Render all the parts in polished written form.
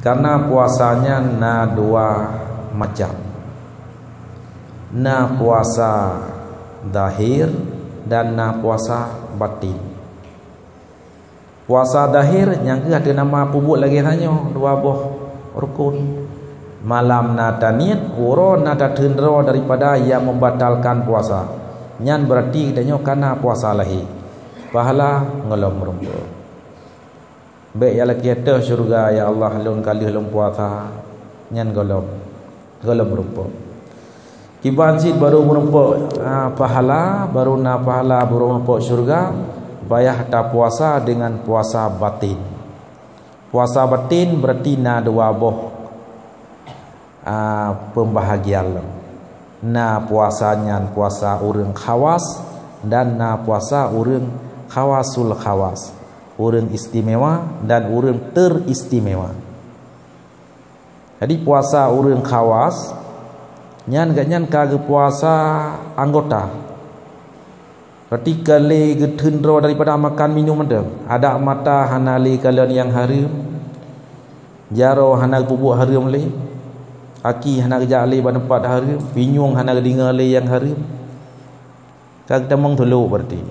Karena puasanya na dua macam. Na puasa zahir dan na puasa batin. Puasa zahir yang ke ada nama pubut lagi hanya dua buah rukun. Malam nada niat, uro nada tendro daripada yang membatalkan puasa. Nyan berarti katanya karena puasa lahi. Pahala ngelom rumput. Baik ya lagi ada syurga ya Allah lun kali lun puasa. Nyan golom rumput. Kibansit baru merumput pahala, baru na pahala baru merumput syurga. Bayah tak puasa dengan puasa batin. Puasa batin berarti na dua boh pembahagian. Na puasanya puasa urang khawas dan na puasa urang khawasul khawas. Urang istimewa dan urang teristimewa. Jadi puasa urang khawas nyan gak nyan kage puasa anggota. Berarti kali getendro daripada makan minum ada mata hanali kalian yang haram, jaro hana bubuk haram le, aki hana jali pada tempat haram, pinyung hana dengar le yang haram. Kag tamang tolok berarti.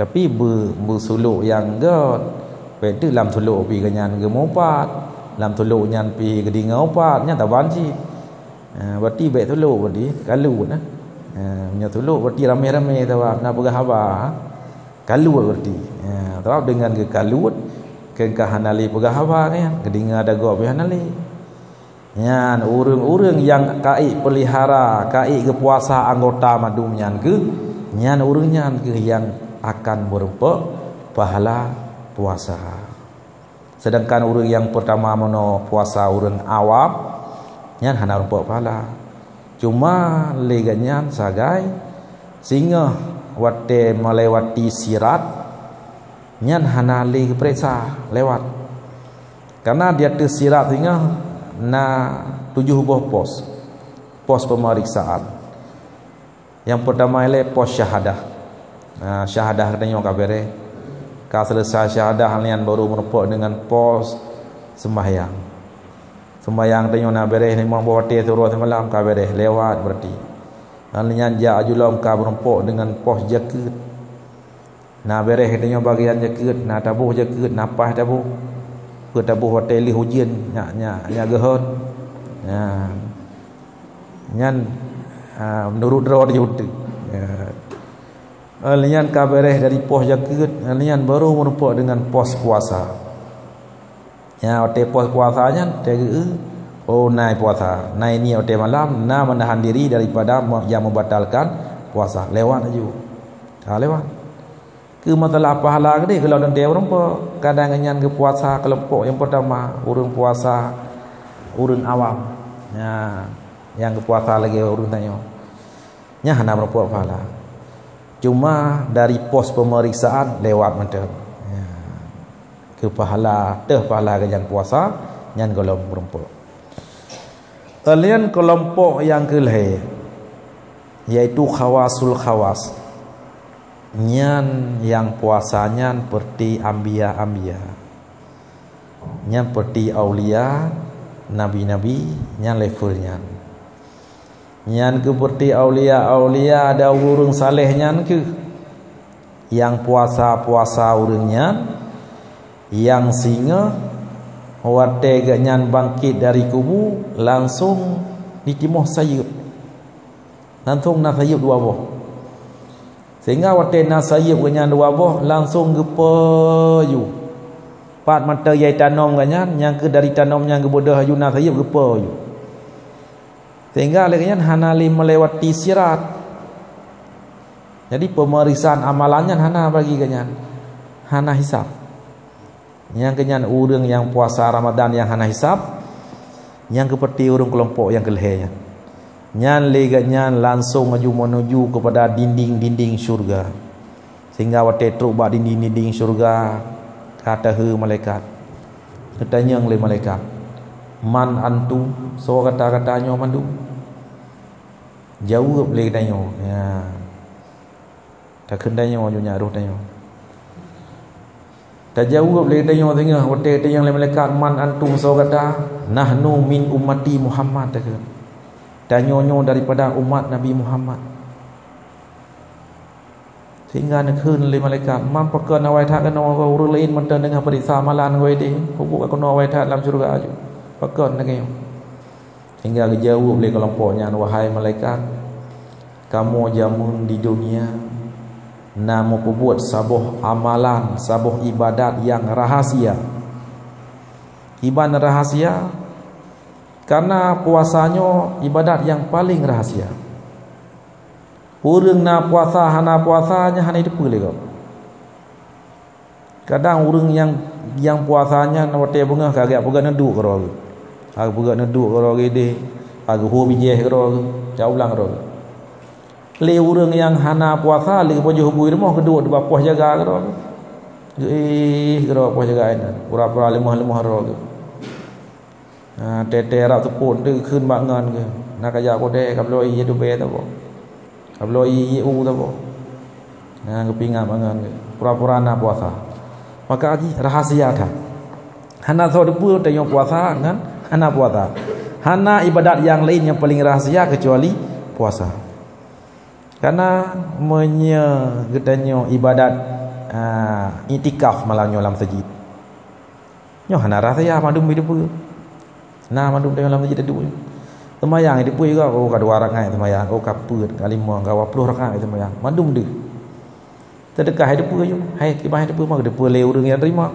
Tapi bersuluk yang god, petu lam tolok pi kenyan ke mopat, lam tolok nyan pi ke dengar opat, nya tak banci. Berarti baik tolok berarti kalu nah. Punya tuluk berarti ramai-ramai tawab nak pergi haba kalut berarti tawab dengan ke kalut ke hanali pergi haba kan kedinga ada go pi hanali nyan urang-urang yang kai pelihara kai ke puasa anggota madum nyan ke nyan urang nyan ke yang akan berupa pahala puasa. Sedangkan urang yang pertama mono puasa urang awam nyan hana rupa pahala. Cuma leganyan sagai sehingga wate melewati sirat nyan hanali periksa lewat. Karena dia tersirat sehingga na 7 buah pos pemeriksaan. Yang pertama ialah pos syahadah. Syahadah katanya kabere. Ka selesai syahadah halian baru merupak dengan pos sembahyang. Sembayang tanya nak beres memang bawa teh turun semalam ka beres lewat berarti. Hanya ja ajulam ka berempuk dengan pos jakut. Nak beres tanya bagian jakut, nak tabuh jakut, napas tabuh. Ke tabuh hotel hujan nya gehon. Nyan menurut draw dia utu. Alian ka beres dari pos jakut, alian baru merempuk dengan pos puasa. Ya ote pos puasanya oh naik puasa naik ni ote malam na menahan diri daripada yang membatalkan puasa lewat aja lewat ke masalah pahala gede kalau dan dia orang kadang ngan ke puasa kelompok yang pertama urang puasa urang awam ya yang ke puasa lagi urang tanya nya hana berapa pahala cuma dari pos pemeriksaan lewat macam ke pahala yang puasa nyan kelompok kalian kelompok yang kelih yaitu khawasul khawas nyan yang puasanya seperti ambia nyan seperti aulia nabi-nabi nyan levelnya nyan ke seperti aulia ada urang saleh nyan ke yang puasa urangnya yang singa wate ganyan bangkit dari kubur langsung ditimuh sayup langsung na sayup dua buah sehingga wate na sayup ganyan dua buah langsung gepayu pat mata yai tanam ganyan yang ke dari tanamnya ke bodah ayu na sayup gepayu sehingga ganyan hanali melewati sirat. Jadi pemeriksaan amalannya hana bagi ganyan hana hisab. Yang kenyan urang yang puasa Ramadan yang hana hisab, yang seperti urang kelompok yang kelihnya. Nyan legatnya langsung menuju kepada dinding-dinding syurga. Sehingga wate truk ba dinding-dinding syurga kata he malaikat. Katanya oleh malaikat, "Man antum?" So kata-katanya mandu. Jawab le tanya. Ya. Tak kendanya nyonya roh tanya. Tajawab le tanya tengah hotel yang malaikat man antum saugata nahnu min ummati Muhammad tak. Tanyonyo daripada umat Nabi Muhammad. Sehingga nak keun le malaikat man pakan awai tak kena urang lain mentang dengan perisa malan goi de. Hubuk kena awai tak dalam syurga aju. Pakan nak yo. Sehingga dijawab le kelompoknya wahai malaikat kamu jamun di dunia namu perbuat sabuh amalan, sabuh ibadat yang rahasia. Ibadat rahasia karena puasanya ibadat yang paling rahasia. Urang na puasa hana puasanya hana itu boleh kau. Kadang urang yang puasanya na wate bunga kagak pegang neduk karo. Aku pegang neduk karo gede. Aku ho bijeh karo. Jauh ulang karo. Le urang yang hana puasa le bojo hubui rumah kedua de bapah jaga karo. Karo bapah jaga ina. Pura-pura lemah-lemah ro. Tete rak tepun tu keun bangan ke. Nak kaya ko de kabloi ye du be ta bo. Kabloi ye u ta bo. Kepingan bangan ke. Pura-pura na puasa. Maka rahasia dah. Hana so depu tanya puasa kan hana puasa. Hana ibadat yang lain yang paling rahasia kecuali puasa. Karena getanya ibadat itikaf malangnya dalam masjid. Nyo hana rahasia madum hidup. Nah madum dalam masjid itu. Semayang hidup juga oh kadua rakaat semayang oh kapur kali mau 20 rakaat semayang. Madum deuk. Sedekah hidup yo. Hai kibah hidup mah depu le urang yang terima.